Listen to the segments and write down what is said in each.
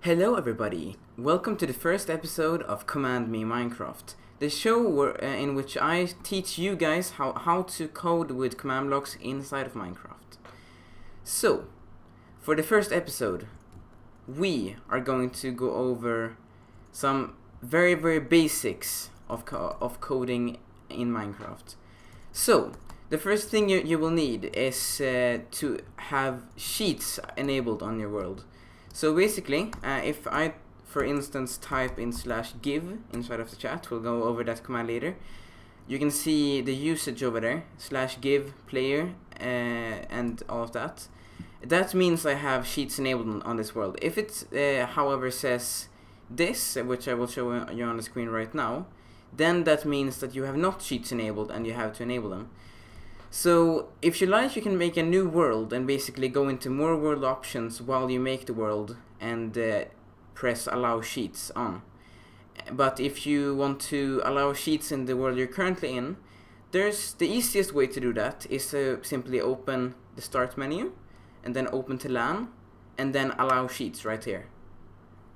Hello everybody, welcome to the first episode of Command Me Minecraft, the show in which I teach you guys how to code with command blocks inside of Minecraft. So, for the first episode, we are going to go over some very basics of coding in Minecraft. So, the first thing you will need is to have sheets enabled on your world. So basically, if I, for instance, type in /give inside of the chat, we'll go over that command later, you can see the usage over there, /give player, and all of that. That means I have sheets enabled on this world. If it, however, says this, which I will show you on the screen right now, then that means that you have not sheets enabled and you have to enable them. So, if you like, you can make a new world and basically go into more world options while you make the world and press allow sheets on. But if you want to allow sheets in the world you're currently in, the easiest way to do that is to simply open the start menu and then open to LAN and then allow sheets right here.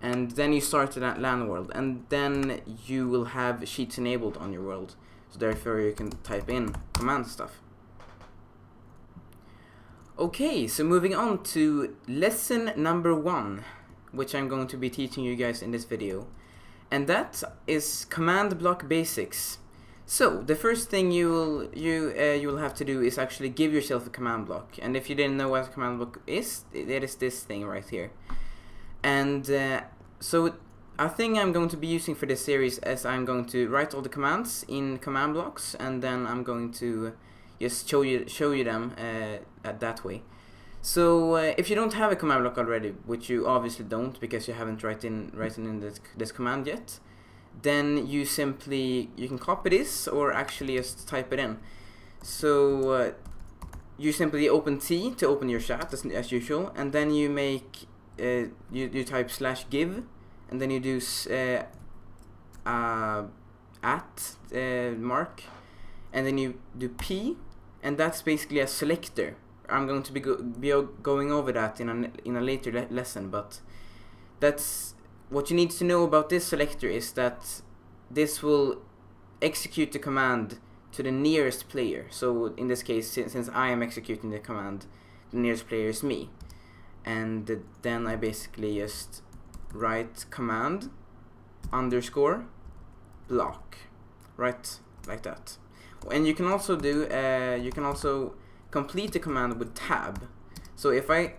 And then you start the LAN world and then you will have sheets enabled on your world. So therefore you can type in command stuff. Okay, so moving on to lesson number 1, which I'm going to be teaching you guys in this video. And that is command block basics. So, the first thing you will have to do is actually give yourself a command block. And if you didn't know what a command block is, it is this thing right here. And so, a thing I'm going to be using for this series is I'm going to write all the commands in command blocks, and then I'm going to just show you them that way. So if you don't have a command block already, which you obviously don't because you haven't written in this command yet, then you can copy this or actually just type it in. So you simply open T to open your chat as usual, and then you make you type /give, and then you do mark, and then you do P. And that's basically a selector. I'm going to be going over that in a later lesson, but that's what you need to know about this selector is that this will execute the command to the nearest player. So in this case, since I am executing the command, the nearest player is me. And then I basically just write command _ block, right, like that. And you can also complete the command with tab. So if I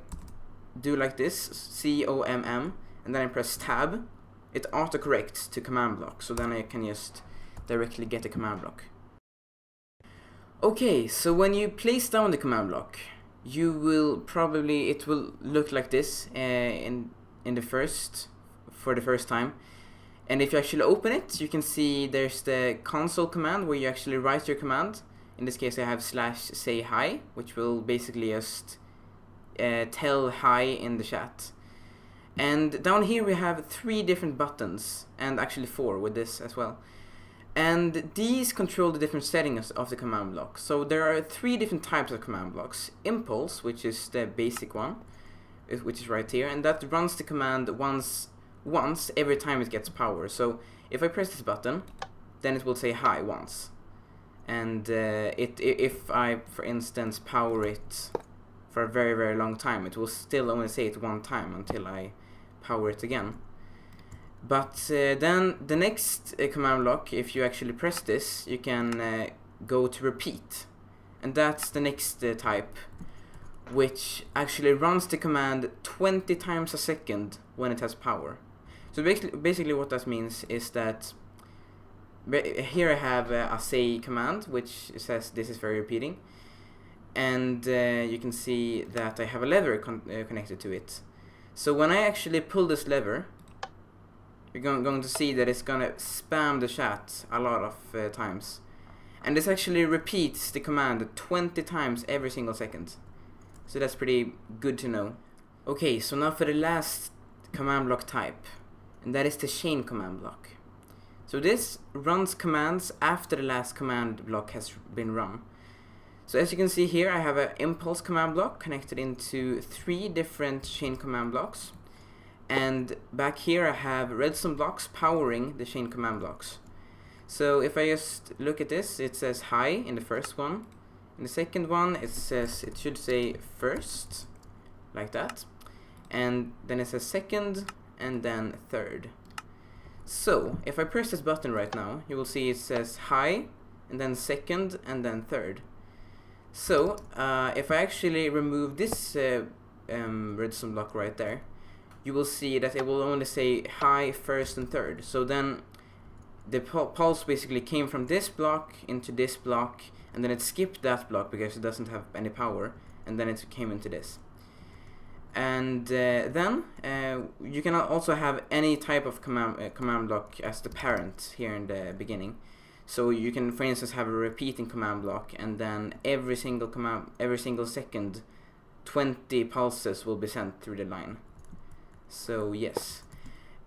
do like this, COMM, and then I press tab, it autocorrects to command block. So then I can just directly get the command block. Okay, so when you place down the command block, it will look like this for the first time. And if you actually open it, you can see there's the console command where you actually write your command. In this case I have /say hi, which will basically just tell hi in the chat. And down here we have 3 different buttons, and actually 4 with this as well. And these control the different settings of the command block. So there are 3 different types of command blocks. Impulse, which is the basic one, which is right here, and that runs the command once every time it gets power. So if I press this button, then it will say hi once. And if I, for instance, power it for a very long time, it will still only say it one time until I power it again. But then the next command block, if you actually press this, you can go to repeat. And that's the next type, which actually runs the command 20 times a second when it has power. So basically what that means is that here I have a say command, which says this is for repeating, and you can see that I have a lever connected to it. So when I actually pull this lever, you're going to see that it's going to spam the chat a lot of times. And this actually repeats the command 20 times every single second. So that's pretty good to know. Okay, so now for the last command block type, and that is the chain command block. So this runs commands after the last command block has been run. So as you can see here, I have an impulse command block connected into 3 different chain command blocks. and back here I have redstone blocks powering the chain command blocks. So if I just look at this, it says hi in the first one. In the second one it should say first, like that, and then it says second, and then third. So if I press this button right now, you will see it says hi, and then second, and then third. So if I actually remove this redstone block right there, you will see that it will only say hi, first, and third. So then the pulse basically came from this block into this block, and then it skipped that block because it doesn't have any power, and then it came into this. And then you can also have any type of command block as the parent here in the beginning. So you can, for instance, have a repeating command block, and then every single second 20 pulses will be sent through the line. So yes.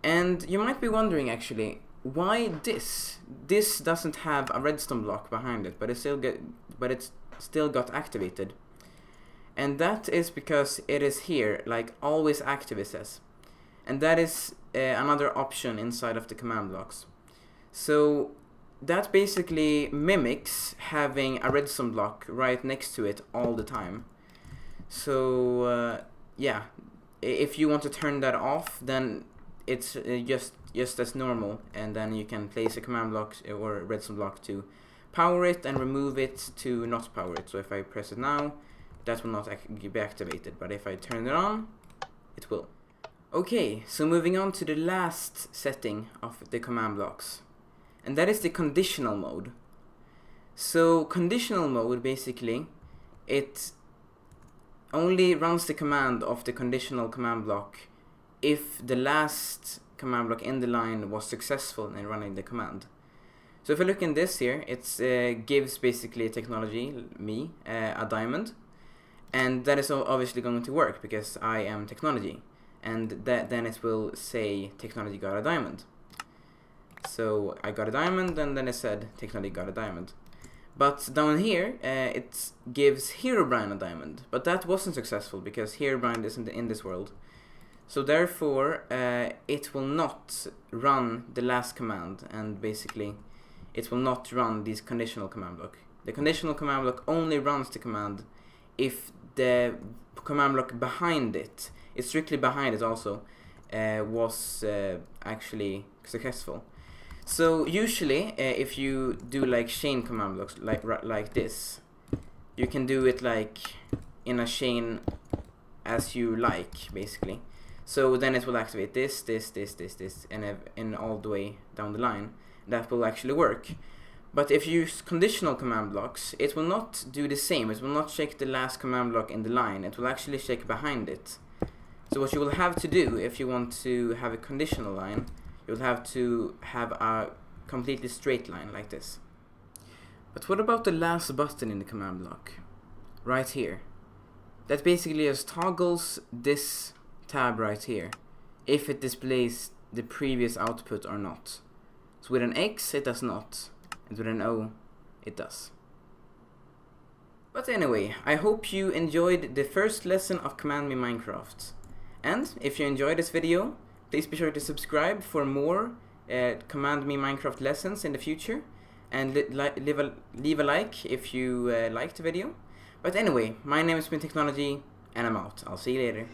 And you might be wondering actually, why this doesn't have a redstone block behind it, but it's still got activated. And that is because it is here, like always active it says. And that is another option inside of the command blocks. So that basically mimics having a redstone block right next to it all the time. So yeah, if you want to turn that off, then it's just as normal, and then you can place a command block or a redstone block to power it and remove it to not power it. So if I press it now, that will not be activated, but if I turn it on, it will. Okay, so moving on to the last setting of the command blocks, and that is the conditional mode. So conditional mode, basically, it only runs the command of the conditional command block if the last command block in the line was successful in running the command. So if I look in this here, it gives basically technology, me, a diamond. And that is obviously going to work because I am technology, and then it will say technology got a diamond. So I got a diamond, and then it said technology got a diamond. But down here it gives Herobrine a diamond, but that wasn't successful because Herobrine isn't in this world. So therefore it will not run the last command, and basically it will not run this conditional command block. The conditional command block only runs the command if the command block behind it, it's strictly behind it also, was actually successful. So usually if you do like chain command blocks like this, you can do it like in a chain as you like, basically. So then it will activate this, and all the way down the line. That will actually work. But if you use conditional command blocks, it will not do the same. It will not check the last command block in the line. It will actually check behind it. So what you will have to do if you want to have a conditional line, you'll have to have a completely straight line like this. But what about the last button in the command block? Right here. That basically just toggles this tab right here, if it displays the previous output or not. So with an X it does not, and with an O it does. But anyway, I hope you enjoyed the first lesson of Command Me Minecraft. And if you enjoyed this video, please be sure to subscribe for more Command Me Minecraft lessons in the future, and leave a like if you liked the video. But anyway, my name is Technology, and I'm out. I'll see you later.